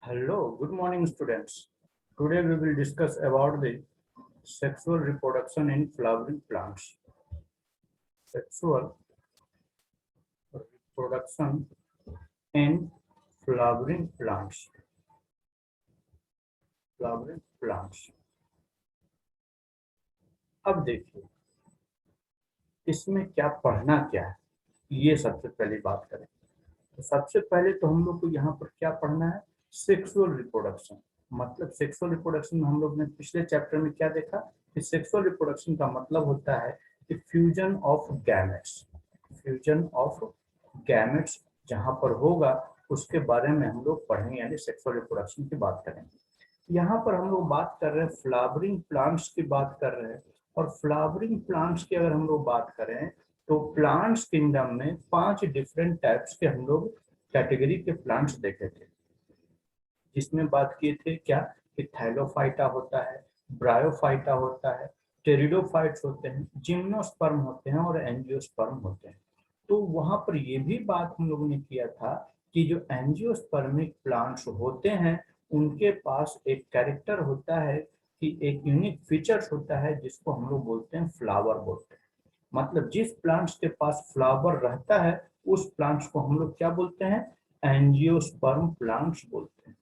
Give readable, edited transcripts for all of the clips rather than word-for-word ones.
Hello, good morning students. Today we will discuss about the sexual reproduction in flowering plants. Sexual reproduction in flowering plants. Flowering plants. अब देखिए इसमें क्या पढ़ना क्या है, ये सबसे पहले बात करें। तो सबसे पहले तो हम लोग को यहाँ पर क्या पढ़ना है, सेक्सुअल रिप्रोडक्शन। मतलब सेक्सुअल रिप्रोडक्शन में हम लोग ने पिछले चैप्टर में क्या देखा कि सेक्सुअल रिप्रोडक्शन का मतलब होता है कि fusion of gametes. Fusion of gametes जहाँ पर होगा उसके बारे में हम लोग पढ़ेंगे, यानी सेक्सुअल रिप्रोडक्शन की बात करेंगे। यहाँ पर हम लोग बात कर रहे हैं फ्लावरिंग प्लांट्स की बात कर रहे हैं। और फ्लावरिंग प्लांट्स की अगर हम लोग बात करें तो प्लांट्स किंगडम में 5 डिफरेंट टाइप्स के हम लोग कैटेगरी के प्लांट्स देखे थे, जिसमें बात किए थे क्या कि थैलोफाइटा होता है, ब्रायोफाइटा होता है, टेरिडोफाइट्स होते हैं, जिम्नोस्पर्म होते हैं और एंजियोस्पर्म होते हैं। तो वहां पर ये भी बात हम लोगों ने किया था कि जो एंजियोस्पर्मिक प्लांट्स होते हैं उनके पास एक कैरेक्टर होता है कि एक यूनिक फीचर्स होता है जिसको हम लोग बोलते हैं फ्लावर बोलते हैं। मतलब जिस प्लांट्स के पास फ्लावर रहता है उस प्लांट्स को हम लोग क्या बोलते हैं, एंजियोस्पर्म प्लांट्स बोलते हैं,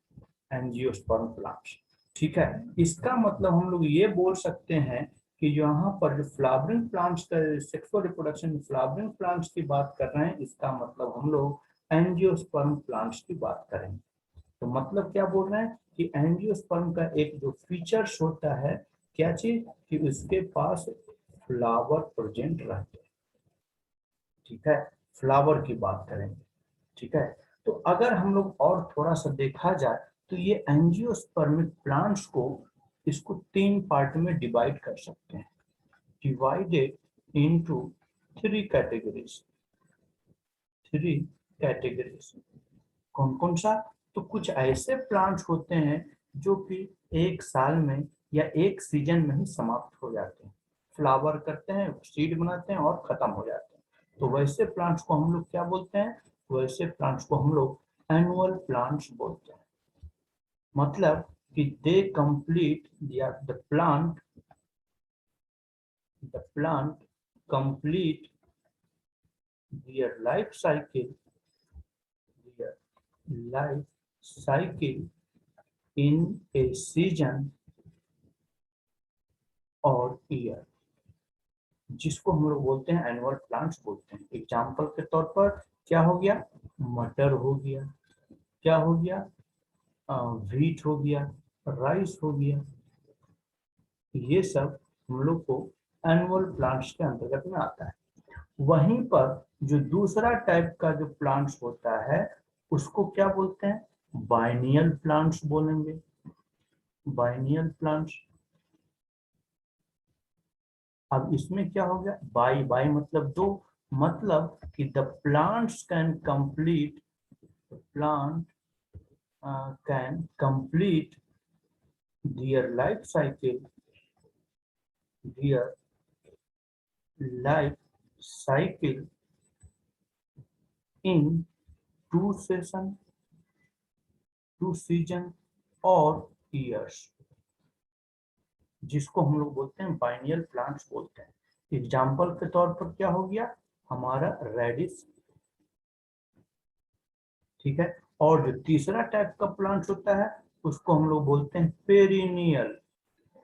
एंजियोस्पर्म प्लांट्स। ठीक है, इसका मतलब हम लोग ये बोल सकते हैं कि यहाँ पर जो फ्लावरिंग प्लांट्स का सेक्सुअल रिप्रोडक्शन फ्लावरिंग प्लांट्स की बात कर रहे हैं, इसका मतलब हम लोग एंजियोस्पर्म प्लांट्स की बात करेंगे। तो मतलब क्या बोल रहे हैं कि एंजियोस्पर्म का एक जो फीचर्स होता है, क्या चीज कि उसके पास फ्लावर प्रेजेंट रहते हैं। ठीक है, फ्लावर की बात करेंगे। ठीक है, तो अगर हम लोग और थोड़ा सा देखा जाए तो ये एंजियोस्पर्मिक प्लांट्स को इसको 3 पार्ट में डिवाइड कर सकते हैं, डिवाइडेड इनटू 3 कैटेगरीज। 3 कैटेगरीज कौन कौन सा? तो कुछ ऐसे प्लांट्स होते हैं जो कि एक साल में या एक सीजन में ही समाप्त हो जाते हैं, फ्लावर करते हैं, सीड बनाते हैं और खत्म हो जाते हैं। तो वैसे प्लांट्स को हम लोग क्या बोलते हैं, वैसे प्लांट्स को हम लोग एनुअल प्लांट्स बोलते हैं। मतलब कि they complete the plant complete their life cycle their life cycle in a season और ईयर, जिसको हम लोग बोलते हैं एनुअल प्लांट्स बोलते हैं। एग्जाम्पल के तौर पर क्या हो गया, मटर हो गया, क्या हो गया, व्हीट हो गया, राइस हो गया, ये सब हम लोग को एनुअल प्लांट्स के अंतर्गत में आता है। वहीं पर जो दूसरा टाइप का जो प्लांट्स होता है उसको क्या बोलते हैं, बाइनियल प्लांट्स बोलेंगे, बाइनियल प्लांट्स। अब इसमें क्या हो गया, बाई बाई मतलब दो, मतलब कि the plants can complete plant can complete their life cycle their life cycle in 2 season 2 season और ईयर्स, जिसको हम लोग बोलते हैं बाइनियल प्लांट्स बोलते हैं। एग्जाम्पल के तौर पर क्या हो गया हमारा रेडिश। ठीक है, और जो तीसरा टाइप का प्लांट होता है उसको हम लोग बोलते हैं पेरिनियल।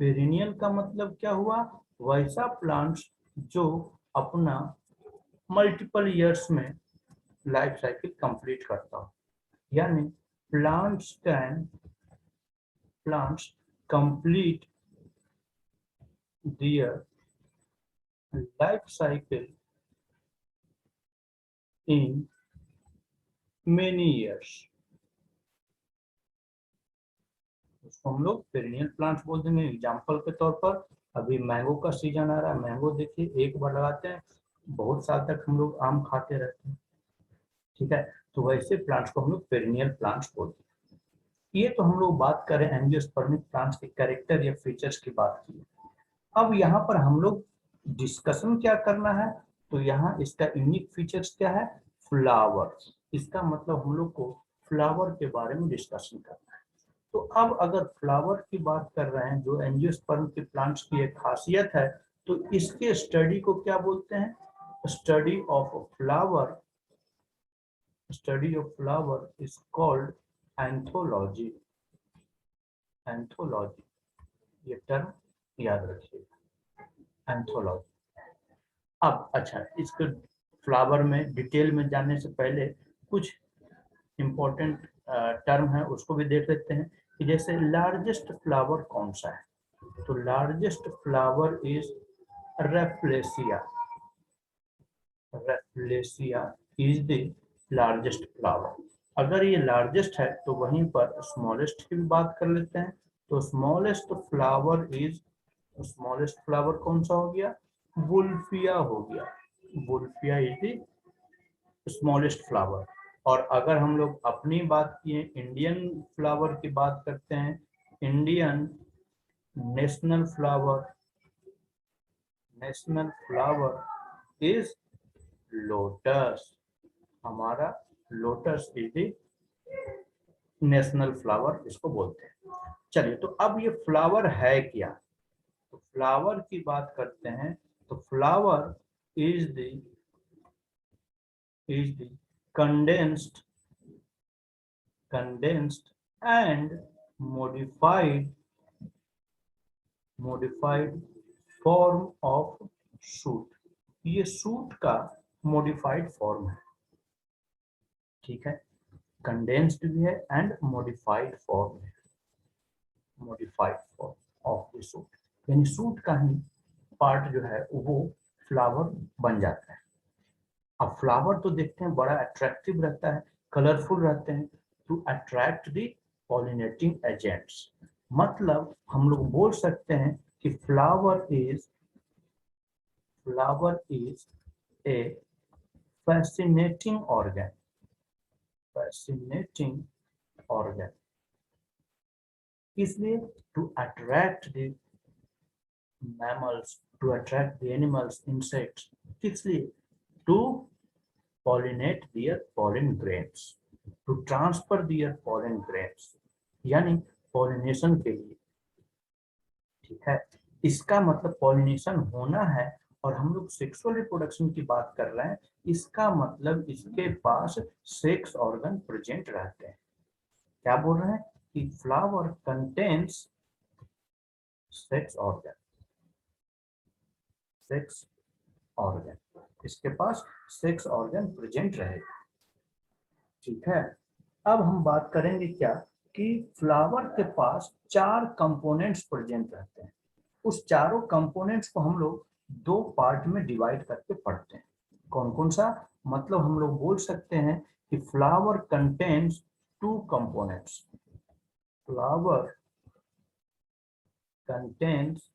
पेरिनियल का मतलब क्या हुआ, वैसा प्लांट्स जो अपना मल्टीपल ईयर्स में लाइफ साइकिल कंप्लीट करता हो। यानी plants complete their life cycle in many years, उसको हम लोग पेरिनियल प्लांट्स बोल देंगे। एग्जाम्पल के तौर पर अभी मैंगो का सीजन आ रहा है, मैंगो देखिए एक बार लगाते हैं, बहुत साल तक हम लोग आम खाते रहते हैं। ठीक है, तो वैसे प्लांट्स को हम लोग पेरिनियल प्लांट्स बोलते हैं। ये तो हम लोग बात करें एंजियोस्पर्मिक प्लांट्स के कैरेक्टर या फीचर्स की बात की। अब यहाँ पर हम लोग डिस्कशन क्या करना है, तो यहाँ इसका यूनिक फीचर्स क्या है, फ्लावर। इसका मतलब हम लोग को फ्लावर के बारे में डिस्कशन करना है। तो अब अगर फ्लावर की बात कर रहे हैं, जो एंजियोस्पर्म के प्लांट्स की एक खासियत है, तो इसके स्टडी को क्या बोलते हैं? Study of flower, study of flower is called anthology. Anthology, ये टर्म याद रखिएगा, एंथोलॉजी। अब अच्छा, इसके फ्लावर में डिटेल में जानने से पहले कुछ इम्पोर्टेंट टर्म है उसको भी देख लेते हैं, कि जैसे लार्जेस्ट फ्लावर कौन सा है? तो largest flower is Rafflesia. Rafflesia is the largest flower. अगर ये लार्जेस्ट है तो वहीं पर स्मॉलेस्ट की भी बात कर लेते हैं। तो smallest flower is, smallest flower कौन सा हो गया? वुल्फिया हो गया। Wolffia is the smallest flower. और अगर हम लोग अपनी बात किए, इंडियन फ्लावर की बात करते हैं, Indian national flower, national flower is lotus. हमारा lotus is the national flower इसको बोलते हैं। चलिए, तो अब ये फ्लावर है क्या? तो फ्लावर की बात करते हैं, तो flower is the condensed and modified form of shoot। ये सूट का मॉडिफाइड फॉर्म है, ठीक है। कंडेंस्ड भी है एंड मॉडिफाइड फॉर्म है, modified form of the suit, यानी सूट का ही पार्ट जो है वो फ्लावर बन जाता है। अब फ्लावर तो देखते हैं बड़ा अट्रैक्टिव रहता है, कलरफुल रहते हैं, to attract the pollinating agents. मतलब हम लोग बोल सकते हैं कि flower is a fascinating organ, fascinating organ, इसलिए to attract the mammals, to attract the animals, insects, इसलिए to pollinate their pollen grains, to transfer their pollen grains, यानी पॉलिनेशन के लिए, ठीक है। इसका मतलब पॉलिनेशन होना है, और हम लोग सेक्सुअल रिप्रोडक्शन की बात कर रहे हैं, इसका मतलब इसके पास सेक्स ऑर्गन प्रेजेंट रहते हैं। क्या बोल रहे हैं? कि flower contains sex organ, sex organ, इसके पास सेक्स ऑर्गन प्रेजेंट रहेगा, ठीक है। अब हम बात करेंगे क्या, कि फ्लावर के पास 4 कंपोनेंट्स प्रेजेंट रहते हैं। उस चारों कंपोनेंट्स को हम लोग 2 पार्ट में डिवाइड करके पढ़ते हैं। कौन कौन सा? मतलब हम लोग बोल सकते हैं कि flower contains 2 components, flower contains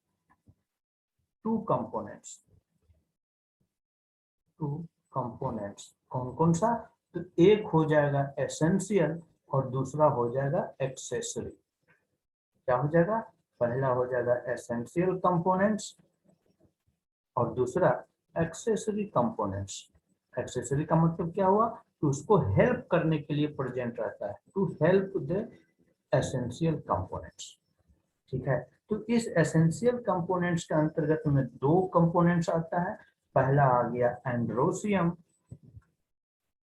2 components, 2 components. कौन कौन सा? तो एक हो जाएगा एसेंशियल और दूसरा हो जाएगा एक्सेसरी। क्या हो जाएगा? पहला हो जाएगा एसेंशियल कंपोनेंट्स और दूसरा एक्सेसरी कंपोनेंट्स। एक्सेसरी का मतलब क्या हुआ? तो उसको हेल्प करने के लिए प्रेजेंट रहता है, to help the essential components, ठीक है। तो इस एसेंशियल कंपोनेंट्स के अंतर्गत में 2 कंपोनेंट्स आता है। पहला आ गया एंड्रोसियम,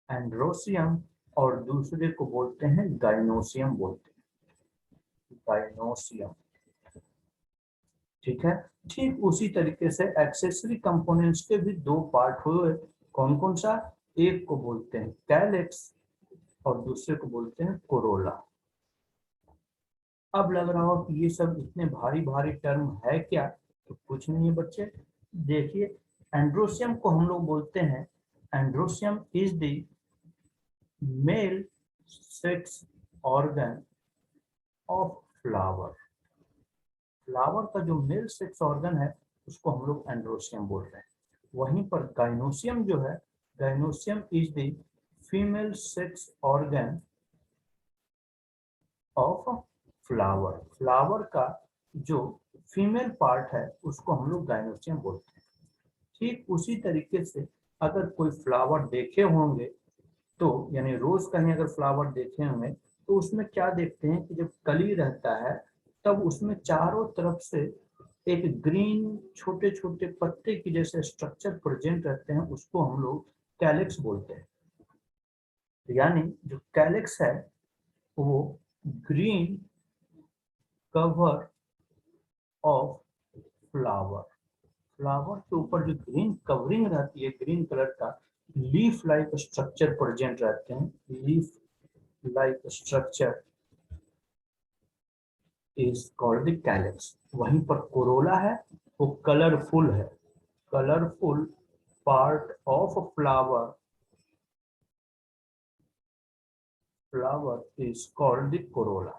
एंड्रोसियम, और दूसरे को बोलते हैं गाइनोसियम, बोलते हैं गाइनोसियम, ठीक है। ठीक उसी तरीके से एक्सेसरी कंपोनेंट्स के भी 2 पार्ट हुए। कौन कौन सा? एक को बोलते हैं कैलेक्स और दूसरे को बोलते हैं कोरोला। अब लग रहा हो कि ये सब इतने भारी भारी टर्म है क्या? तो कुछ नहीं है बच्चे, देखिए, एंड्रोसियम को हम लोग बोलते हैं, androecium is the male sex organ of flower. Flower का जो मेल सेक्स ऑर्गन है उसको हम लोग एंड्रोसियम बोल रहे हैं। वहीं पर गाइनोसियम जो है, gynoecium is the female sex organ of flower. Flower का जो फीमेल पार्ट है उसको हम लोग गाइनोसियम बोलते हैं। ठीक उसी तरीके से अगर कोई फ्लावर देखे होंगे, तो यानी रोज कहीं अगर फ्लावर देखे होंगे तो उसमें क्या देखते हैं कि जब कली रहता है तब उसमें चारों तरफ से एक ग्रीन छोटे छोटे पत्ते की जैसे स्ट्रक्चर प्रेजेंट रहते हैं, उसको हम लोग कैलिक्स बोलते हैं। यानी जो कैलिक्स है वो green cover of flower, flower के ऊपर जो ग्रीन कवरिंग रहती है, ग्रीन कलर का लीफ लाइक स्ट्रक्चर प्रेजेंट रहते हैं, leaf like structure is called the calyx. वहीं पर कोरोला है वो कलरफुल है, colourful part of flower, flower is called the Corolla.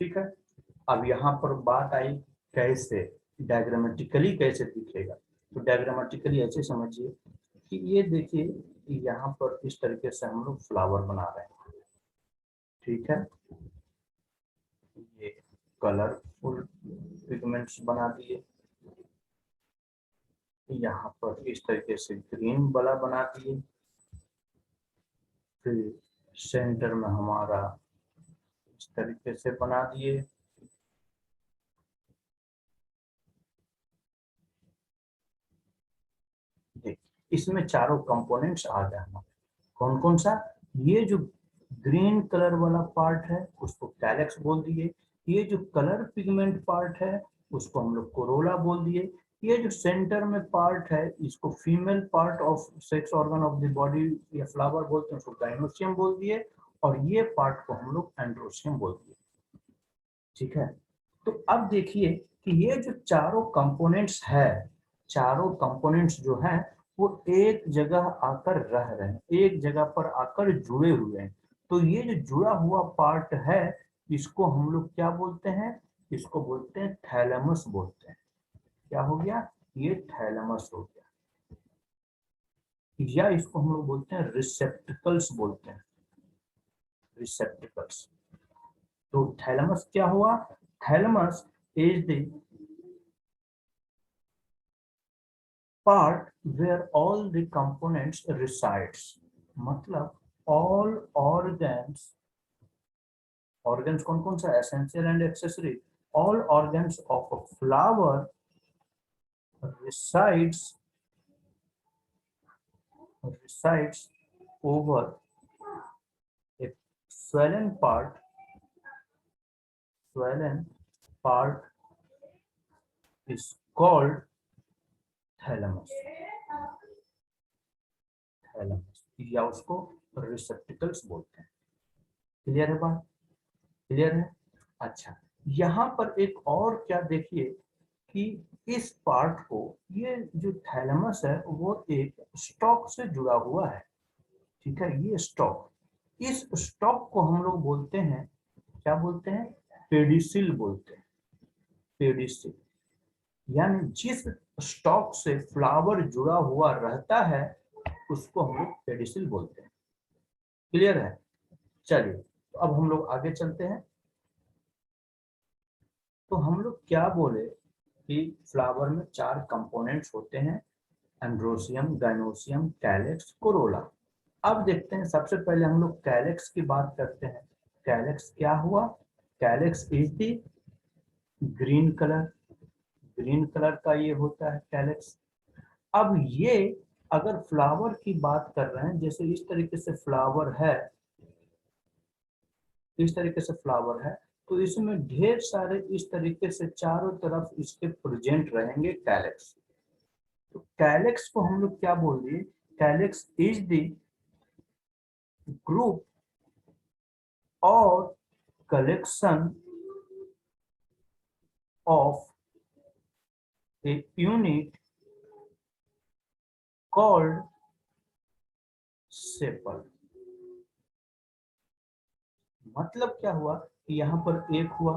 ठीक है, अब यहाँ पर बात आई कैसे डायग्रामेटिकली कैसे दिखेगा। तो डायग्रामेटिकली ऐसे समझिए कि ये देखिए यहाँ पर इस तरीके से हम लोग फ्लावर बना रहे हैं। ठीक है, ये कलरफुल पिगमेंट्स बना दिए, यहाँ पर इस तरीके से ग्रीन वाला बना दिए, फिर सेंटर में हमारा इस तरीके से बना दिए, इसमें चारों कंपोनेंट्स आ गए हमारे। कौन कौन सा, ये जो ग्रीन कलर वाला पार्ट है उसको कैलेक्स बोल दिए, ये जो कलर पिगमेंट पार्ट है उसको हम लोग कोरोला बोल दिए, ये जो सेंटर में पार्ट है इसको female part of sex organ of the body या फ्लावर बोलते हैं, उसको गाइनोसियम बोल दिए, और ये पार्ट को हम लोग एंड्रोसियम बोल दिए। ठीक है, तो अब देखिए कि ये जो चारों कंपोनेंट्स है, चारों कंपोनेंट्स जो हैं वो एक जगह आकर रह रहे हैं, एक जगह पर आकर जुड़े हुए हैं। तो ये जो जुड़ा हुआ पार्ट है इसको हम लोग क्या बोलते हैं, इसको बोलते हैं थैलेमस बोलते हैं। क्या हो गया, ये थैलेमस हो गया, या इसको हम लोग बोलते हैं रिसेप्टिकल्स बोलते हैं, रिसेप्टिकल्स। तो थैलेमस क्या हुआ, thalamus is the part where all the components resides, मतलब all organs, organs कौन कौन सा, essential and accessory, all organs of a flower resides over a swollen part, swollen part is called thalamus, thalamus या उसको receptacles बोलते हैं। Clear है बात, क्लियर है। अच्छा, यहाँ पर एक और क्या देखिए कि इस पार्ट को, ये जो थैलेमस है वो एक स्टॉक से जुड़ा हुआ है। ठीक है, ये स्टॉक, इस स्टॉक को हम लोग बोलते हैं, क्या बोलते हैं, पेडिसिल बोलते हैं, पेडिसिल। यानी जिस स्टॉक से फ्लावर जुड़ा हुआ रहता है उसको हम लोग पेडिसिल बोलते हैं। क्लियर है, चलिए तो अब हम लोग आगे चलते हैं। तो हम लोग क्या बोले कि फ्लावर में चार कंपोनेंट्स होते हैं, एंड्रोसियम, गाइनोसियम, कैलेक्स, कोरोला। अब देखते हैं, सबसे पहले हम लोग कैलेक्स की बात करते हैं। कैलेक्स क्या हुआ, calyx is the green colour, green colour का ये होता है कैलेक्स। अब ये अगर फ्लावर की बात कर रहे हैं, जैसे इस तरीके से फ्लावर है, इस तरीके से फ्लावर है, तो इसमें ढेर सारे इस तरीके से चारों तरफ इसके प्रेजेंट रहेंगे कैलेक्स। तो कैलेक्स को हम लोग क्या बोल दिए, कैलेक्स इज द ग्रुप और collection of a unit called sepal. मतलब क्या हुआ कि यहाँ पर एक हुआ,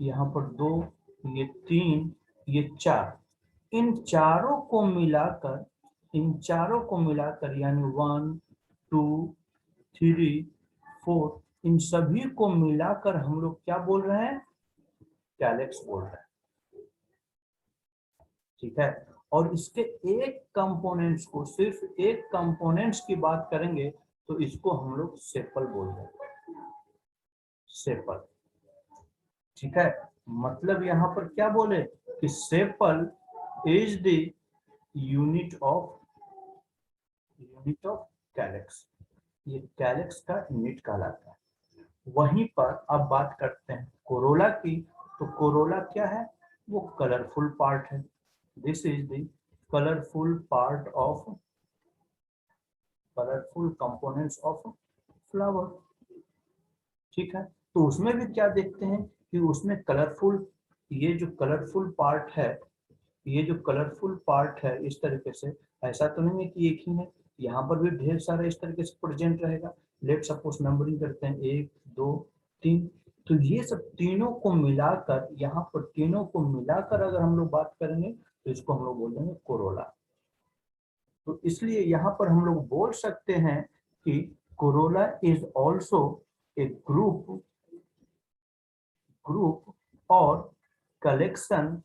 यहाँ पर दो, ये तीन, ये चार, इन चारों को मिलाकर, इन चारों को मिलाकर यानी 1 2 3 4, इन सभी को मिलाकर हम लोग क्या बोल रहे हैं, कैलेक्स बोल रहे हैं। ठीक है, और इसके एक कंपोनेंट्स को, सिर्फ एक कंपोनेंट्स की बात करेंगे तो इसको हम लोग सेपल बोल देंगे, सेपल। ठीक है, मतलब यहाँ पर क्या बोले कि sepal is the unit of calyx, ये कैलेक्स का यूनिट कहलाता है। वहीं पर अब बात करते हैं कोरोला की, तो कोरोला क्या है, वो कलरफुल पार्ट है। This is the colourful part of, colourful components of flower. ठीक है, तो उसमें भी क्या देखते हैं कि उसमें कलरफुल, ये जो कलरफुल पार्ट है, ये जो कलरफुल पार्ट है इस तरीके से, ऐसा तो नहीं है कि एक ही है, यहाँ पर भी ढेर सारा इस तरीके से प्रेजेंट रहेगा। लेट सपोज नंबरिंग करते हैं 1 2 3, तो ये सब तीनों को मिलाकर, यहाँ पर तीनों को मिलाकर अगर हम लोग बात करेंगे तो इसको हम लोग बोल देंगे कोरोला। तो इसलिए यहाँ पर हम लोग बोल सकते हैं कि Corolla is also a group और कलेक्शन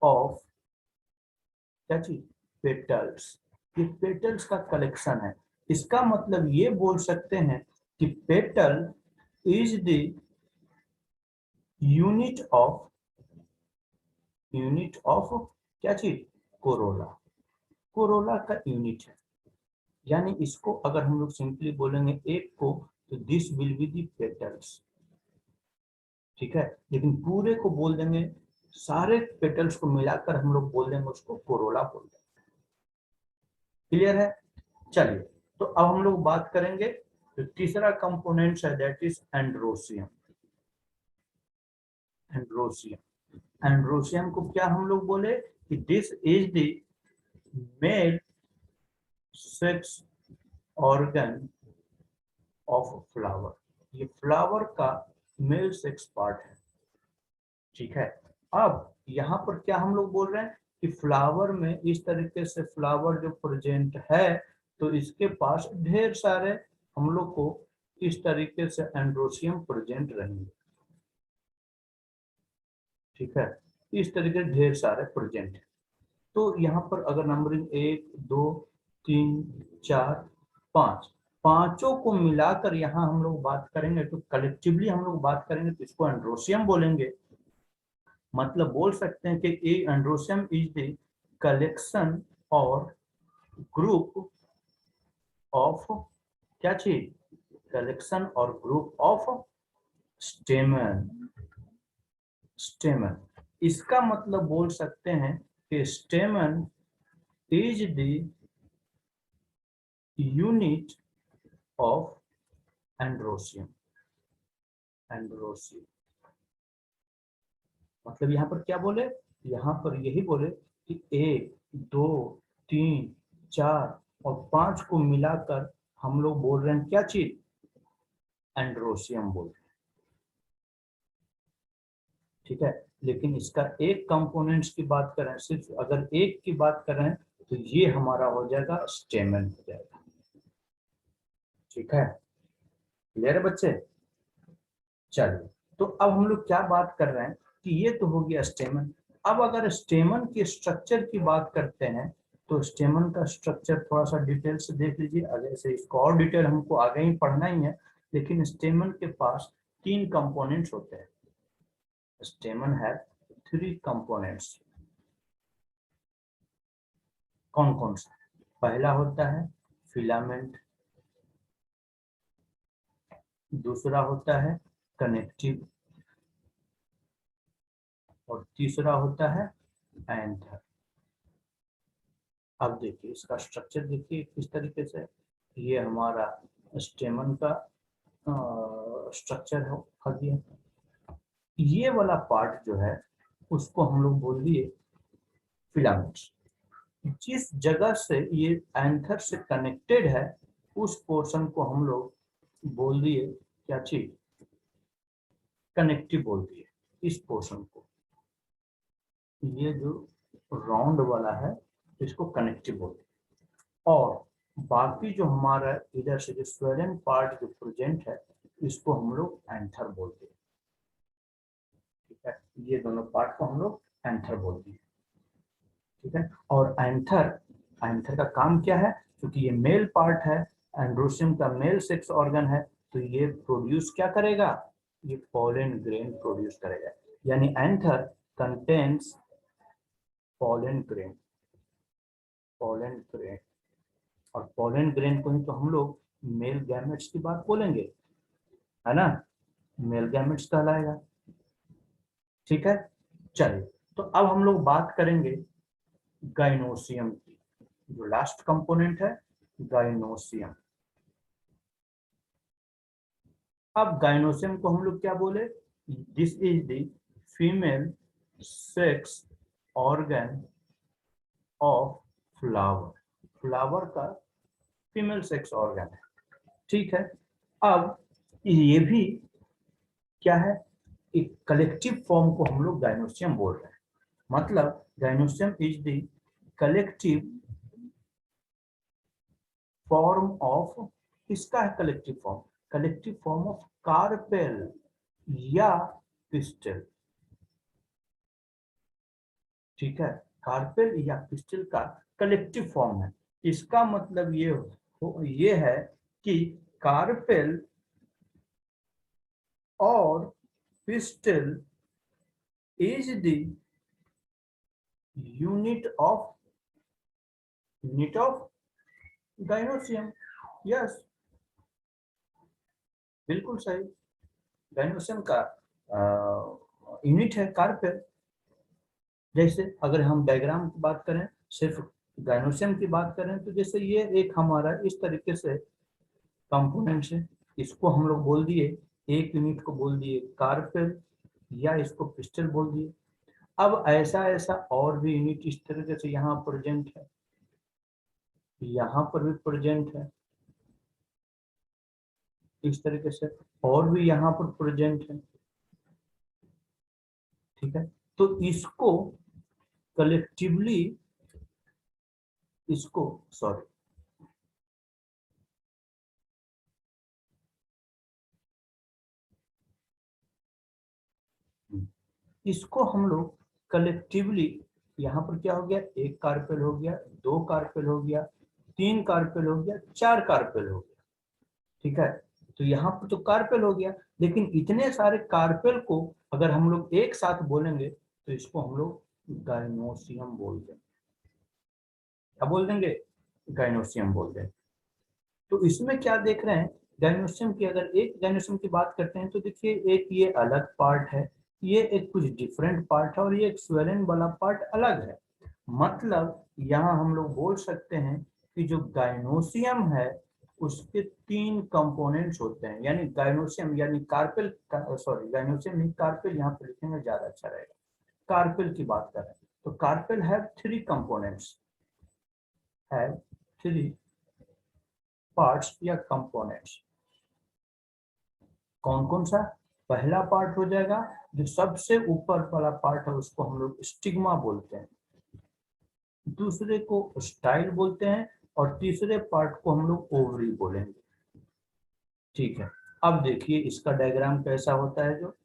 ऑफ क्या चीज, पेटल्स। ये पेटल्स का कलेक्शन है। इसका मतलब ये बोल सकते हैं कि petal is the unit of क्या चीज, कोरोला, कोरोला का यूनिट है। यानी इसको अगर हम लोग सिंपली बोलेंगे एक को, तो this will be the petals. ठीक है, लेकिन पूरे को बोल देंगे, सारे पेटल्स को मिलाकर हम लोग बोल देंगे उसको कोरोला बोल देंगे। क्लियर है? चलिए, तो अब हम लोग बात करेंगे जो तीसरा कंपोनेंट है, दैट इज एंड्रोसियम। एंड्रोसियम को क्या हम लोग बोले कि this is the male sex organ of flower. ये फ्लावर का मेल सेक्स पार्ट है। ठीक है, अब यहाँ पर क्या हम लोग बोल रहे हैं कि फ्लावर में इस तरीके से फ्लावर जो प्रेजेंट है, तो इसके पास ढेर सारे हम लोग को इस तरीके से एंड्रोसियम प्रेजेंट रहेंगे। ठीक है, इस तरीके से ढेर सारे प्रेजेंट है। तो यहाँ पर अगर नंबरिंग 1 2 3 4 5, पांचों को मिलाकर यहाँ हम लोग बात करेंगे, तो कलेक्टिवली हम लोग बात करेंगे तो इसको एंड्रोसियम बोलेंगे। मतलब बोल सकते हैं कि ए एंड्रोसियम इज द कलेक्शन और ग्रुप ऑफ क्या चीज, कलेक्शन और ग्रुप ऑफ स्टेमन। स्टेमन, इसका मतलब बोल सकते हैं कि स्टेमन is the unit of androecium. Androecium मतलब यहाँ पर क्या बोले, यहाँ पर यही बोले कि 1 2 3 4 और 5 को मिलाकर हम लोग बोल रहे हैं क्या चीज, एंड्रोसियम बोल रहे हैं। ठीक है, लेकिन इसका एक कंपोनेंट्स की बात करें, सिर्फ अगर एक की बात करें, तो ये हमारा हो जाएगा स्टेमन हो जाएगा। ठीक है, क्लियर है बच्चे? चलिए, तो अब हम लोग क्या बात कर रहे हैं कि ये तो हो गया स्टेमन। अब अगर स्टेमन के स्ट्रक्चर की बात करते हैं, तो स्टेमन का स्ट्रक्चर थोड़ा सा डिटेल से देख लीजिए। अगर से इसको और डिटेल हमको आगे ही पढ़ना ही है, लेकिन स्टेमन के पास 3 कंपोनेंट्स होते हैं। स्टेमन है 3 कंपोनेंट्स। कौन कौन सा? पहला होता है फिलामेंट, दूसरा होता है कनेक्टिव, और तीसरा होता है एंथर। अब देखिए इसका स्ट्रक्चर देखिए किस तरीके से, ये हमारा स्टेमन का स्ट्रक्चर हो दिया। ये वाला पार्ट जो है उसको हम लोग बोल दिए फिलामेंट्स। जिस जगह से ये एंथर से कनेक्टेड है, उस पोर्शन को हम लोग बोल दिए क्या चीज, कनेक्टिव बोल दिए इस पोर्शन को। ये जो राउंड वाला है इसको कनेक्टिव बोल दिए, और बाकी जो हमारा इधर से जो स्वेलन पार्ट जो प्रेजेंट है, इसको हम लोग एंथर बोलते हैं। ठीक है, ये दोनों पार्ट को हम लोग एंथर बोलते हैं। ठीक है, और एंथर, एंथर का काम क्या है, क्योंकि ये मेल पार्ट है, एंड्रोसियम का मेल सेक्स ऑर्गन है, तो ये प्रोड्यूस क्या करेगा, ये पोलन ग्रेन प्रोड्यूस करेगा। यानी anther contains pollen grain, pollen grain, और पोलन ग्रेन को ही तो हम लोग मेल गैमेट्स की बात बोलेंगे, है ना, मेल गैमेट्स कहलाएगा। ठीक है, चलिए, तो अब हम लोग बात करेंगे गाइनोसियम की, जो लास्ट कंपोनेंट है गाइनोसियम। अब गाइनोसियम को हम लोग क्या बोले, this is the female sex organ of flower, flower का फीमेल सेक्स ऑर्गन है। ठीक है, अब ये भी क्या है, एक कलेक्टिव फॉर्म को हम लोग गाइनोसियम बोल रहे हैं। मतलब gynoecium is the collective form of, किसका है collective form, collective form of carpel या पिस्टल। ठीक है, कार्पेल या पिस्टल का कलेक्टिव फॉर्म है। इसका मतलब ये है कि कार्पेल और pistil is the unit of gynoecium. Yes, बिल्कुल सही, गाइनोसियम का यूनिट है कार्पेल। जैसे अगर हम डायग्राम की बात करें, सिर्फ गाइनोसियम की बात करें, तो जैसे ये एक हमारा इस तरीके से कंपोनेंट्स है, इसको हम लोग बोल दिए, एक यूनिट को बोल दिए कार्पेल या इसको पिस्टल बोल दिए। अब ऐसा ऐसा और भी यूनिट इस तरीके से यहाँ प्रेजेंट है, यहाँ पर भी प्रेजेंट है, इस तरीके से और भी यहाँ पर प्रेजेंट है। ठीक है, तो इसको कलेक्टिवली, इसको सॉरी, इसको हम लोग कलेक्टिवली, यहाँ पर क्या हो गया, एक कार्पेल हो गया, दो कार्पेल हो गया, तीन कार्पेल हो गया, चार कार्पेल हो गया। ठीक है, तो यहाँ पर तो कार्पेल हो गया, लेकिन इतने सारे कार्पेल को अगर हम लोग एक साथ बोलेंगे तो इसको हम लोग गाइनोसियम बोल देंगे। क्या बोल देंगे, गाइनोसियम बोल देंगे। तो इसमें क्या देख रहे हैं, गाइनोसियम की अगर एक गाइनोसियम की बात करते हैं तो देखिए, एक ये अलग पार्ट है, ये एक कुछ डिफरेंट पार्ट है, और ये एक स्वेलन वाला पार्ट अलग है। मतलब यहाँ हम लोग बोल सकते हैं कि जो गाइनोसियम है उसके तीन कंपोनेंट्स होते हैं, यानी गाइनोसियम यानी कार्पेल, सॉरी गाइनोसियम नहीं कार्पेल, यहाँ पे लिखेंगे ज्यादा अच्छा रहेगा। कार्पेल की बात करें तो carpel have three components, have three parts या कंपोनेंट्स। कौन कौन सा, पहला पार्ट हो जाएगा जो सबसे ऊपर वाला पार्ट है, उसको हम लोग स्टिग्मा बोलते हैं, दूसरे को स्टाइल बोलते हैं, और तीसरे पार्ट को हम लोग ओवरी बोलेंगे। ठीक है, अब देखिए इसका डायग्राम कैसा होता है, जो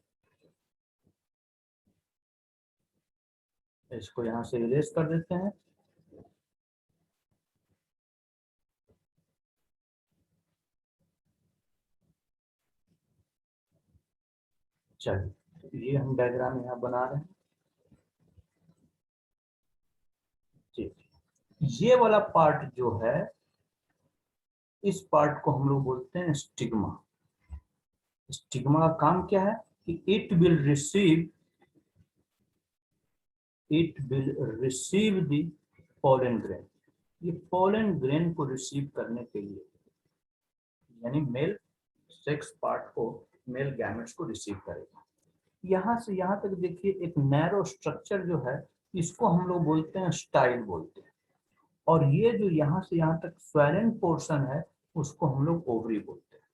इसको यहां से इरेज कर देते हैं। चलिए, तो ये हम डायग्राम यहाँ बना रहे हैं। ठीक, ये वाला पार्ट जो है, इस पार्ट को हम लोग बोलते हैं स्टिग्मा। स्टिग्मा का काम क्या है कि it will receive the pollen grain. ये पोलन ग्रेन को रिसीव करने के लिए, यानी मेल सेक्स पार्ट को, मेल गैमेट्स को रिसीव करेगा। यहाँ से यहाँ तक देखिए एक नैरो स्ट्रक्चर जो है, इसको हम लोग बोलते हैं स्टाइल बोलते हैं, और ये जो यहाँ से यहाँ तक स्वेलन पोर्शन है उसको हम लोग ओवरी बोलते हैं।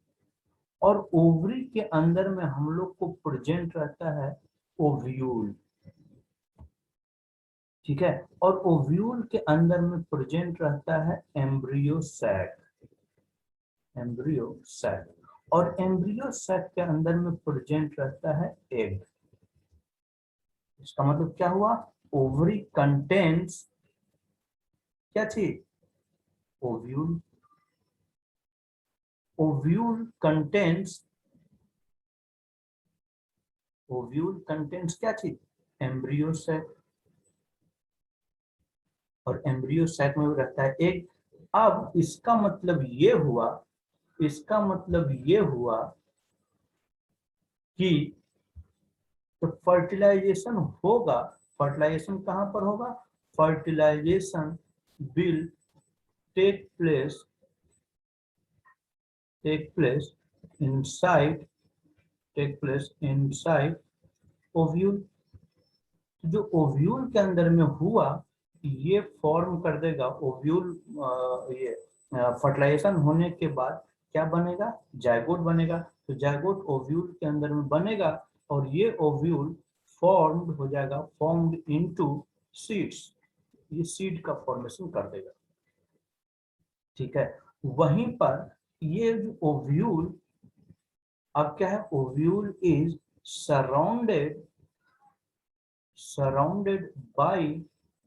और ओवरी के अंदर में हम लोग को प्रेजेंट रहता है ओव्यूल। ठीक है, और ओव्यूल के अंदर में प्रेजेंट रहता है एम्ब्रियो सैक, एम्ब्रियो सैक, और एम्ब्रियो सैक के अंदर में प्रेजेंट रहता है एग। इसका मतलब क्या हुआ, ओवरी कंटेन्स क्या चीज, ओव्यूल, ओव्यूल कंटेंट्स क्या चीज, एम्ब्रियो सेक, और एम्ब्रियो सेक में रहता है एग। अब इसका मतलब ये हुआ, इसका मतलब ये हुआ कि तो फर्टिलाइजेशन होगा, फर्टिलाइजेशन कहां पर होगा, fertilisation will take place, take place inside, take place inside ovule. जो ओव्यूल के अंदर में हुआ, ये फॉर्म कर देगा ओव्यूल, ये फर्टिलाइजेशन होने के बाद क्या बनेगा, जायगोट बनेगा। तो जायगोट ओव्यूल के अंदर में बनेगा और ये ओव्यूल फॉर्म्ड हो जाएगा, फॉर्म्ड इनटू सीड्स, ये सीड का फॉर्मेशन कर देगा। ठीक है, वहीं पर ये जो ओव्यूल, अब क्या है, ovule is surrounded, surrounded by,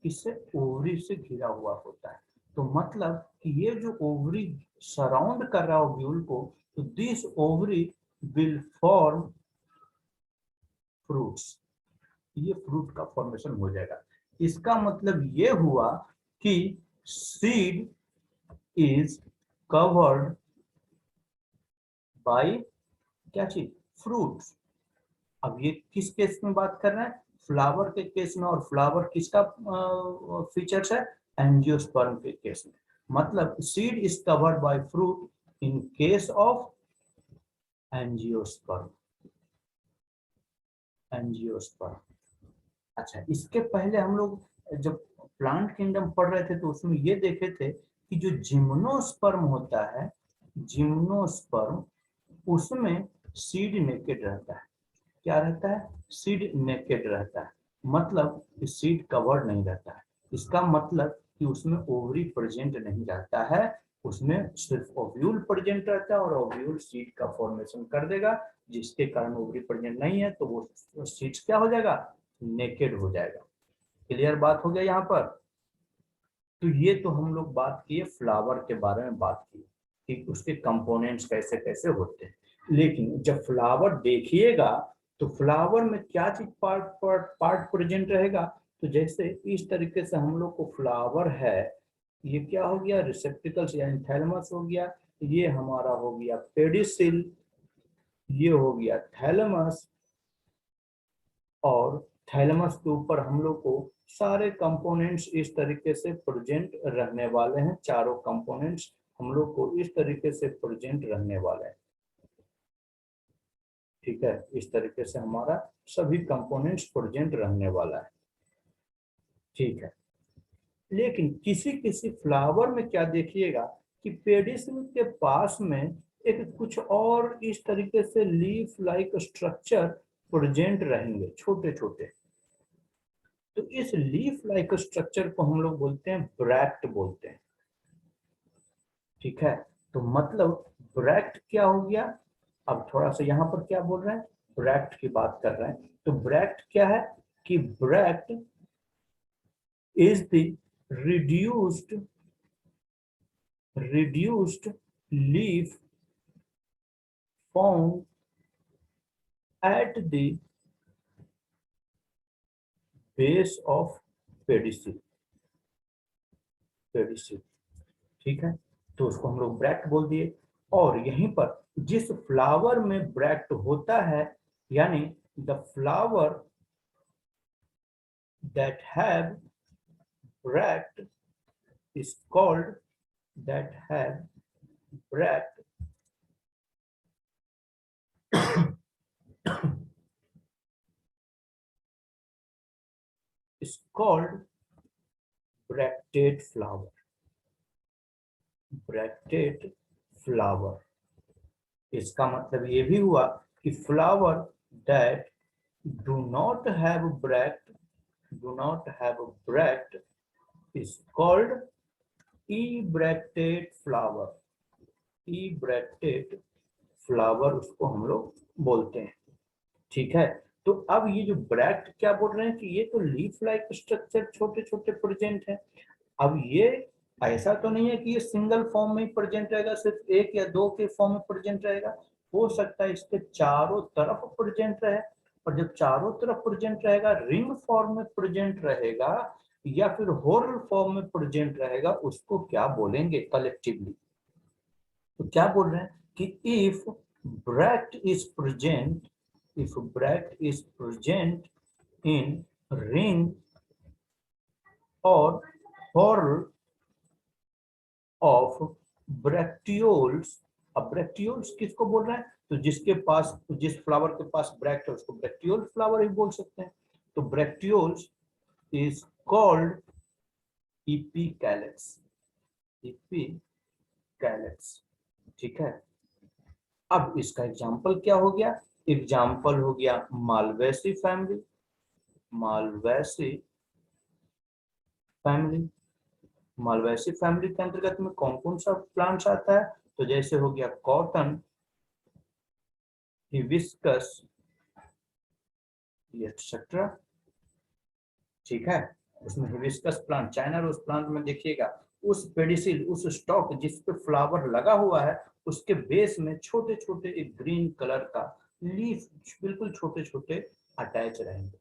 इससे ओवरी से घिरा हुआ होता है। तो मतलब कि ये जो ओवरी सराउंड कर रहा है ओव्यूल को, तो this ovary will form fruits, ये फ्रूट का फॉर्मेशन हो जाएगा। इसका मतलब ये हुआ कि सीड इज कवर्ड बाय क्या चीज, फ्रूट्स। अब ये किस केस में बात कर रहे हैं, फ्लावर के केस में, और फ्लावर किसका फीचर्स है, एंजियोस्पर्म के केस में। मतलब seed is covered by fruit in case of angiosperm, angiosperm. अच्छा, इसके पहले हम लोग जब प्लांट किंगडम पढ़ रहे थे तो उसमें ये देखे थे कि जो जिम्नोस्पर्म होता है, जिम्नोस्पर्म, उसमें सीड नेकेड रहता है। क्या रहता है, सीड नेकेड रहता है, मतलब सीड कवर्ड नहीं रहता है। इसका मतलब कि उसमें ओवरी प्रेजेंट नहीं रहता है, उसमें सिर्फ ओव्यूल प्रेजेंट रहता है, और ओव्यूल सीड का फॉर्मेशन कर देगा, जिसके कारण ओवरी प्रेजेंट नहीं है तो वो सीड्स क्या हो जाएगा, नेकेड हो जाएगा। क्लियर बात हो गया यहाँ पर। तो ये तो हम लोग बात किए फ्लावर के बारे में, बात की कि उसके कंपोनेंट्स कैसे कैसे होते हैं। लेकिन जब फ्लावर देखिएगा तो फ्लावर में क्या चीज पार्ट प्रेजेंट रहेगा, तो जैसे इस तरीके से हम लोग को फ्लावर है, ये क्या हो गया, रिसेप्टिकल्स या थैलमस हो गया, ये हमारा हो गया पेडिसिल, ये हो गया थैलमस, और थैलमस के ऊपर हम लोग को सारे कंपोनेंट्स इस तरीके से प्रेजेंट रहने वाले हैं, चारों कंपोनेंट्स हम लोग को इस तरीके से प्रेजेंट रहने वाले हैं। ठीक है, इस तरीके से हमारा सभी कंपोनेंट्स प्रेजेंट रहने वाला है। ठीक है, लेकिन किसी किसी फ्लावर में क्या देखिएगा कि पेडिसिल के पास में एक कुछ और इस तरीके से लीफ लाइक स्ट्रक्चर प्रेजेंट रहेंगे, छोटे छोटे। तो इस लीफ लाइक स्ट्रक्चर को हम लोग बोलते हैं ब्रैक्ट बोलते हैं। ठीक है, तो मतलब ब्रैक्ट क्या हो गया, अब थोड़ा सा यहाँ पर क्या बोल रहे हैं, ब्रैक्ट की बात कर रहे हैं। तो ब्रैक्ट क्या है कि bract is the reduced, reduced leaf found at the base of pedicel, pedicel. ठीक है, तो उसको हम लोग ब्रैक्ट बोल दिए। और यहीं पर जिस फ्लावर में ब्रैक्ट होता है, यानी the flower that have bract is called, that have bract is called bracted flower, bracted flower। इसका मतलब ये भी हुआ कि flower that do not have bract, do not have bract is called ebracted flower, ebracted flower उसको हम लोग बोलते हैं। ठीक है, तो अब ये जो ब्रैक्ट क्या बोल रहे हैं कि ये तो लीफ लाइक स्ट्रक्चर छोटे छोटे प्रेजेंट है। अब ये ऐसा तो नहीं है कि ये सिंगल फॉर्म में ही प्रेजेंट रहेगा, सिर्फ एक या दो के फॉर्म में प्रेजेंट रहेगा, हो सकता है इसके चारों तरफ प्रेजेंट रहे। और जब चारों तरफ प्रेजेंट रहेगा, रिंग फॉर्म में प्रेजेंट रहेगा या फिर होल फॉर्म में प्रेजेंट रहेगा, उसको क्या बोलेंगे कलेक्टिवली? तो क्या बोल रहे हैं कि if bract is present, if bract is present in ring और whorl ऑफ ब्रैक्टियोल्स। अब ब्रैक्टियोल्स किसको बोल रहे हैं? तो जिसके पास, जिस फ्लावर के पास ब्रैक्ट है उसको ब्रैक्टियोल फ्लावर ही बोल सकते हैं। तो ब्रैक्टियोल्स इज कॉल्ड इपीकैलिक्स, इपीकैलिक्स। ठीक है, अब इसका एग्जांपल क्या हो गया? एग्जांपल हो गया Malvaceae family, Malvaceae family. Malvaceae family के अंतर्गत में कौन कौन सा प्लांट्स आता है? तो जैसे हो गया कॉटन, हिबिस्कस, एक्सेट्रा। ठीक है, उसमें hibiscus plant, China rose plant में देखिएगा उस पेडिसिल, उस स्टॉक जिस पे फ्लावर लगा हुआ है, उसके बेस में छोटे छोटे एक ग्रीन कलर का लीफ, बिल्कुल छोटे छोटे अटैच रहेंगे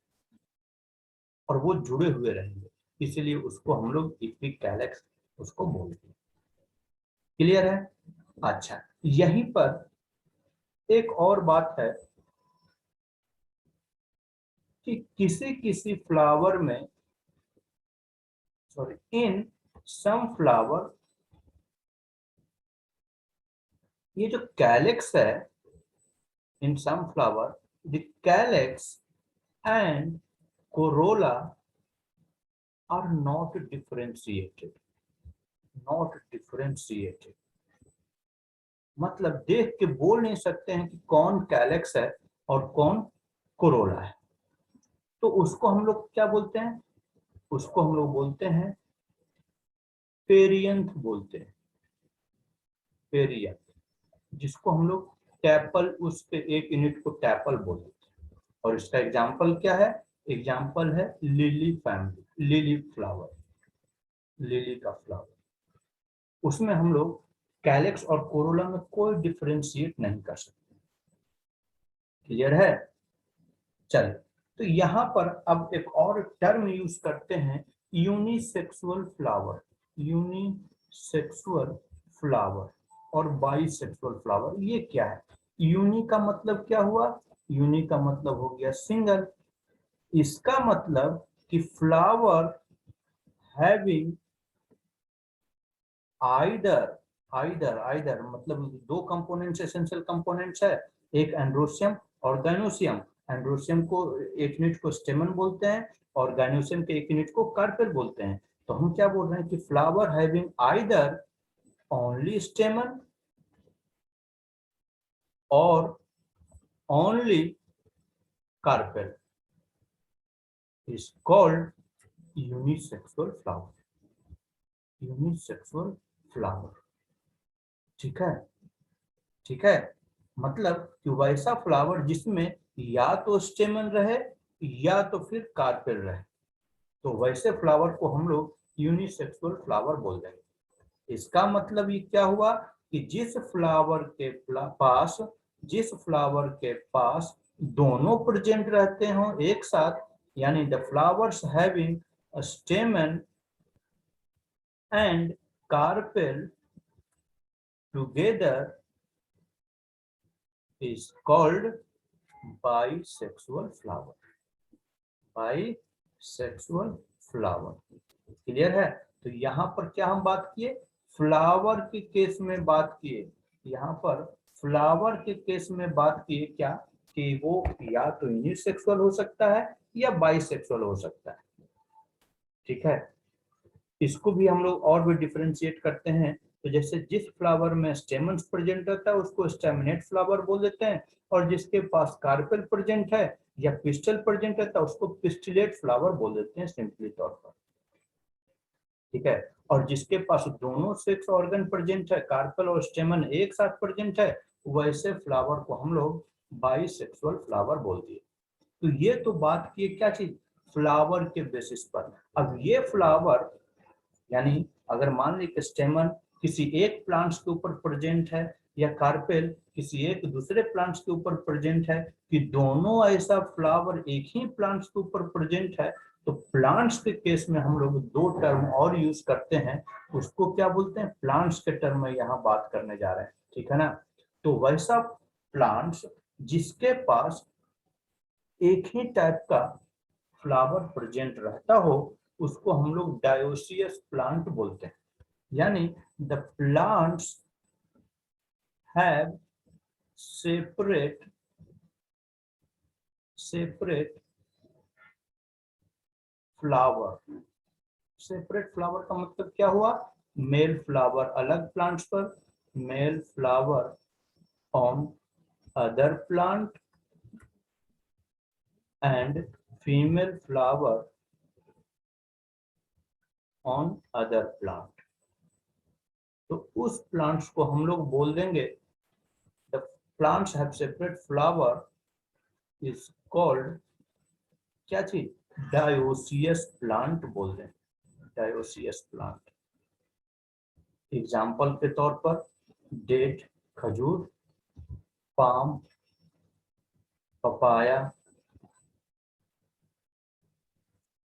और वो जुड़े हुए रहेंगे, इसीलिए उसको हम लोग इपीकैलिक्स उसको बोलते हैं। क्लियर है? अच्छा, यहीं पर एक और बात है कि किसी किसी फ्लावर में, सॉरी, इन सम फ्लावर, ये जो कैलिक्स है, in some flower the calyx and corolla are not differentiated, not differentiated. मतलब देख के बोल नहीं सकते हैं कि कौन कैलिक्स है और कौन कोरोला है। तो उसको हम लोग क्या बोलते हैं? उसको हम लोग बोलते हैं पेरियंथ बोलते हैं, पेरियंथ, जिसको हम लोग टैपल, उसके एक यूनिट को टैपल बोलते हैं। और इसका एग्जाम्पल क्या है? एग्जाम्पल है lily family, lily flower, lily का फ्लावर। उसमें हम लोग कैलिक्स और कोरोला में कोई डिफरेंशिएट नहीं कर सकते। क्लियर है? चलिए, तो यहाँ पर अब एक और टर्म यूज करते हैं, यूनिसेक्सुअल फ्लावर, यूनिसेक्सुअल फ्लावर और बाइसेक्सुअल फ्लावर। ये क्या है? यूनि का मतलब क्या हुआ? यूनि का मतलब हो गया सिंगल। इसका मतलब कि फ्लावर हैविंग आइदर, आइदर मतलब दो कंपोनेंट्स, एसेंशियल कंपोनेंट्स है, एक एंड्रोसियम और गाइनोसियम। एंड्रोसियम को एक यूनिट को स्टेमन बोलते हैं और गाइनोसियम के एक यूनिट को कार्पेल बोलते हैं। तो हम क्या बोल रहे हैं कि flower having either only stamen और only carpel is called unisexual flower, unisexual flower. ठीक है, ठीक है, मतलब कि वैसा फ्लावर जिसमें या तो स्टेमन रहे या तो फिर कार्पेल रहे, तो वैसे फ्लावर को हम लोग यूनिसेक्सुअल फ्लावर बोल देंगे। इसका मतलब ये क्या हुआ कि जिस फ्लावर के पास दोनों प्रेजेंट रहते हो एक साथ, यानी the flowers having स्टेमन and carpel together is called bisexual flower, bisexual flower। Clear है? तो यहाँ पर क्या हम बात किए? फ्लावर के केस में बात किए, यहाँ पर फ्लावर के केस में बात किए क्या कि वो या तो यूनिसेक्सुअल हो सकता है या बाइसेक्सुअल हो सकता है। ठीक है, इसको भी हम लोग और भी डिफरेंशिएट करते हैं। तो जैसे जिस फ्लावर में स्टेमन्स प्रेजेंट रहता है उसको स्टेमिनेट फ्लावर बोल देते हैं, और जिसके पास कार्पेल प्रेजेंट है या पिस्टल प्रेजेंट रहता है उसको पिस्टिलेट फ्लावर बोल देते हैं सिंपली तौर पर। ठीक है, और जिसके पास दोनों सेक्स ऑर्गन प्रेजेंट है, कार्पेल और स्टेमन एक साथ प्रेजेंट है, वैसे फ्लावर को हम लोग बाइसेक्सुअल फ्लावर बोल दिए। तो ये तो बात की क्या चीज? फ्लावर के बेसिस पर। अब ये फ्लावर यानी अगर मान ली कि स्टेमन किसी एक प्लांट्स के ऊपर प्रेजेंट है या कार्पेल किसी एक दूसरे प्लांट्स के ऊपर प्रेजेंट है, कि दोनों ऐसा फ्लावर एक ही प्लांट्स के ऊपर प्रेजेंट है, तो प्लांट्स के केस में हम लोग दो टर्म और यूज करते हैं, उसको क्या बोलते हैं, प्लांट्स के टर्म में यहाँ बात करने जा रहे हैं, ठीक है ना। तो वैसा प्लांट्स जिसके पास एक ही टाइप का फ्लावर प्रेजेंट रहता हो, उसको हम लोग डायोसियस प्लांट बोलते हैं। यानी the plants have separate flower. Separate flower का मतलब क्या हुआ, मेल फ्लावर अलग प्लांट्स पर, male flower on other plant and female flower on other plant. तो उस प्लांट्स को हम लोग बोल देंगे, the plants have separate flower is called क्या चीज, डायोसियस प्लांट बोल दें, डायोसियस प्लांट। एग्जाम्पल के तौर पर डेट खजूर, पाम पपाया,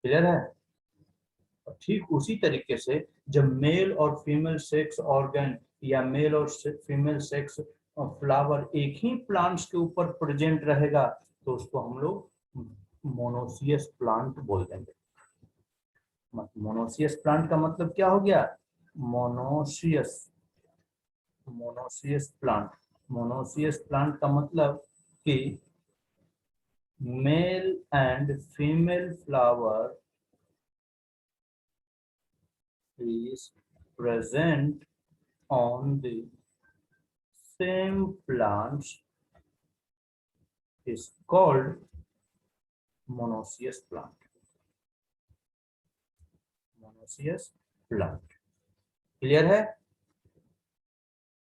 क्लियर है। ठीक उसी तरीके से जब मेल और फीमेल सेक्स ऑर्गन या मेल और फीमेल सेक्स फ्लावर एक ही प्लांट्स के ऊपर प्रेजेंट रहेगा, तो उसको हम लोग मोनोसियस प्लांट बोल देंगे। मोनोसियस प्लांट का मतलब क्या हो गया, मोनोसियस प्लांट। मोनोसियस प्लांट का मतलब कि male and female flower is present on the same plants is called monoecious plant. Monoecious plant. Clear है,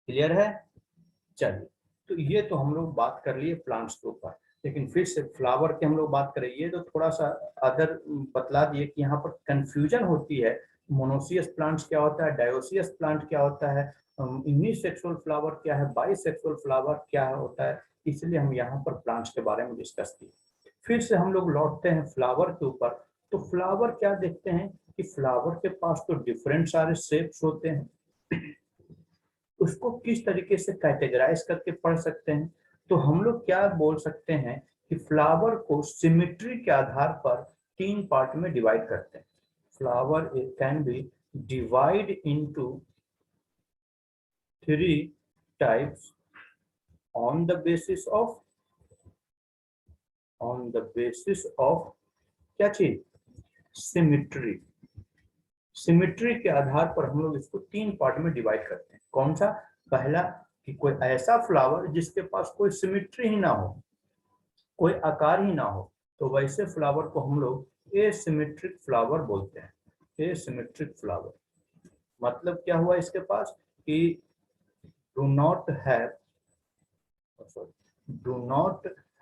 क्लियर है। चलिए, तो ये तो हम लोग बात कर लिए प्लांट्स के ऊपर, लेकिन फिर से फ्लावर की हम लोग बात करें, ये तो थोड़ा सा अदर बतला दिए कि यहाँ पर कंफ्यूजन होती है, मोनोसियस प्लांट्स क्या होता है, डायोसियस प्लांट क्या होता है, यूनिसेक्सुअल फ्लावर क्या है, बाइसेक्सुअल फ्लावर क्या होता है, इसलिए हम यहाँ पर प्लांट्स के बारे में डिस्कस किए। फिर से हम लोग लौटते हैं फ्लावर के ऊपर। तो फ्लावर क्या देखते हैं कि फ्लावर के पास तो डिफरेंट सारे शेप्स होते हैं, उसको किस तरीके से कैटेगराइज करके पढ़ सकते हैं। तो हम लोग क्या बोल सकते हैं कि फ्लावर को सिमेट्री के आधार पर तीन पार्ट में डिवाइड करते हैं। Flower can be divide into three types on the basis of क्या चीज, सिमेट्री। सिमेट्री के आधार पर हम लोग इसको तीन पार्ट में डिवाइड करते हैं। कौन सा, पहला कि कोई ऐसा फ्लावर जिसके पास कोई सिमेट्री ही ना हो, कोई आकार ही ना हो, तो वैसे फ्लावर को हम लोग एसिमेट्रिक फ्लावर बोलते हैं। एसिमेट्रिक फ्लावर मतलब क्या हुआ इसके पास कि डू नॉट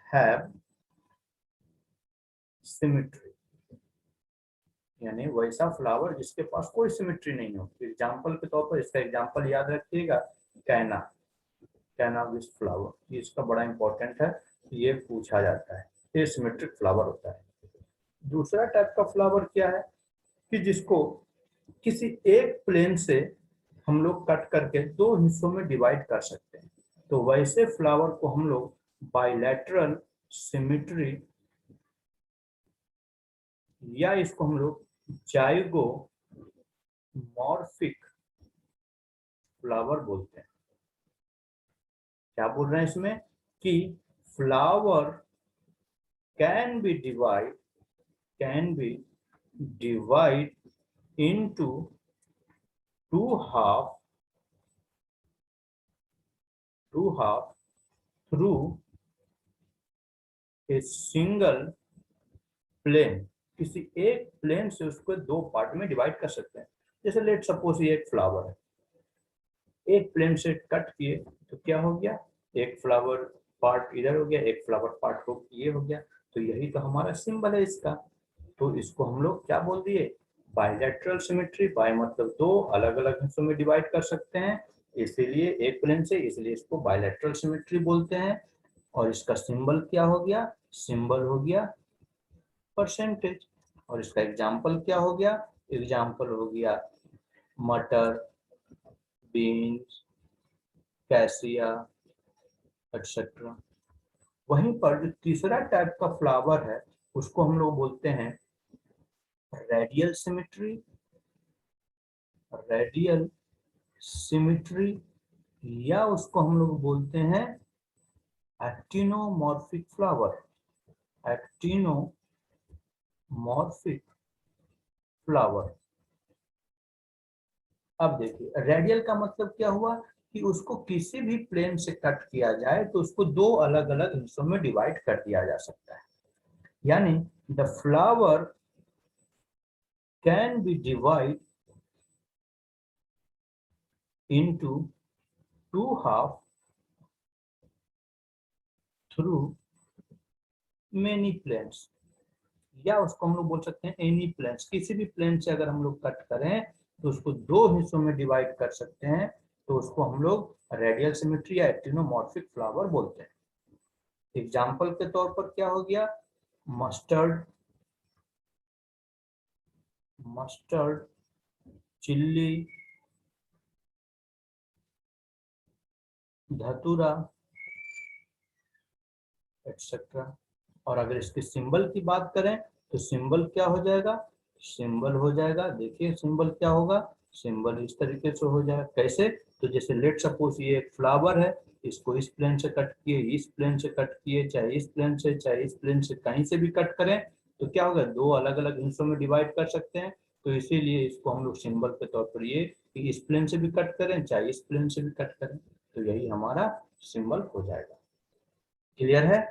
हैव सिमेट्री, यानी वैसा फ्लावर जिसके पास कोई सिमेट्री नहीं हो। एग्जाम्पल के तौर पर इसका एग्जाम्पल याद रखिएगा, कैनाबिस फ्लावर, इसका बड़ा इंपॉर्टेंट है, ये पूछा जाता है, एसिमेट्रिक फ्लावर होता है। दूसरा टाइप का फ्लावर क्या है कि जिसको किसी एक प्लेन से हम लोग कट करके दो हिस्सों में डिवाइड कर सकते हैं, तो वैसे फ्लावर को हम लोग बाइलैटरल सिमेट्री या इसको हम लोग जाइगोमॉर्फिक फ्लावर बोलते हैं। क्या बोल रहे हैं इसमें कि flower can be divide into two half through a single plane। किसी एक प्लेन से उसको दो पार्ट में डिवाइड कर सकते हैं। जैसे लेट सपोज ये एक फ्लावर है, एक प्लेन से कट किए तो क्या हो गया, एक फ्लावर पार्ट इधर हो गया, एक फ्लावर पार्ट हो ये हो गया, तो यही तो हमारा सिंबल है इसका। तो इसको हम लोग क्या बोल दिए, बायलैटरल सिमेट्री, बाय मतलब दो, अलग अलग हिस्सों में डिवाइड कर सकते हैं, इसीलिए एक प्लेन से, इसलिए इसको बायलैटरल सिमेट्री बोलते हैं। और इसका सिंबल क्या हो गया? सिंबल हो गया परसेंटेज। और इसका एग्जाम्पल क्या हो गया? एग्जाम्पल हो गया मटर, बीन्स, कैसिया एटसेट्रा। वहीं पर जो तीसरा टाइप का फ्लावर है उसको हम लोग बोलते हैं रेडियल सिमेट्री, रेडियल सिमेट्री, या उसको हम लोग बोलते हैं एक्टिनोमॉर्फिक फ्लावर, एक्टिनोमॉर्फिक फ्लावर। अब देखिए रेडियल का मतलब क्या हुआ कि उसको किसी भी प्लेन से कट किया जाए तो उसको दो अलग अलग हिस्सों में डिवाइड कर दिया जा सकता है, यानी the flower can be divide into two half through many planes, या उसको हम लोग बोल सकते हैं एनी प्लेन्स। किसी भी प्लेन से अगर हम लोग कट करें तो उसको दो हिस्सों में डिवाइड कर सकते हैं, तो उसको हम लोग रेडियल सिमेट्री या एक्टिनोमॉर्फिक फ्लावर बोलते हैं। एग्जाम्पल के तौर पर क्या हो गया? मस्टर्ड, मस्टर्ड, चिल्ली, धतूरा एक्सेट्रा। और अगर इसके सिंबल की बात करें तो सिंबल क्या हो जाएगा? सिंबल हो जाएगा, देखिए सिंबल क्या होगा? सिंबल इस तरीके से हो जाएगा। कैसे? तो जैसे लेट सपोज ये एक फ्लावर है, इसको इस प्लेन से कट किए, इस प्लेन से कट किए, चाहे इस प्लेन से चाहे इस प्लेन से, कहीं से भी कट करें तो क्या होगा? दो अलग अलग हिस्सों में डिवाइड कर सकते हैं। तो इसीलिए इसको हम लोग सिंबल के तौर पर ये कि इस प्लेन से भी कट करें चाहे इस प्लेन से भी कट करें, तो यही हमारा सिंबल हो जाएगा। क्लियर है?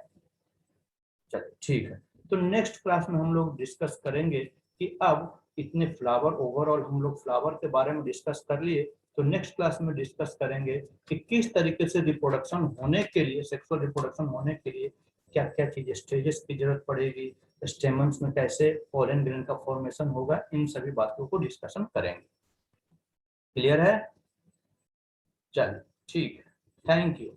चलिए ठीक है। तो नेक्स्ट क्लास में हम लोग डिस्कस करेंगे कि अब इतने फ्लावर, ओवरऑल हम लोग फ्लावर के बारे में डिस्कस कर लिए, तो नेक्स्ट क्लास में डिस्कस करेंगे कि किस तरीके से रिप्रोडक्शन होने के लिए, सेक्सुअल रिप्रोडक्शन होने के लिए क्या क्या चीजें, स्टेजेस की जरूरत पड़ेगी, स्टेमन्स में कैसे पोलन ग्रेन का फॉर्मेशन होगा, इन सभी बातों को डिस्कशन करेंगे। क्लियर है? चलिए ठीक है, थैंक यू।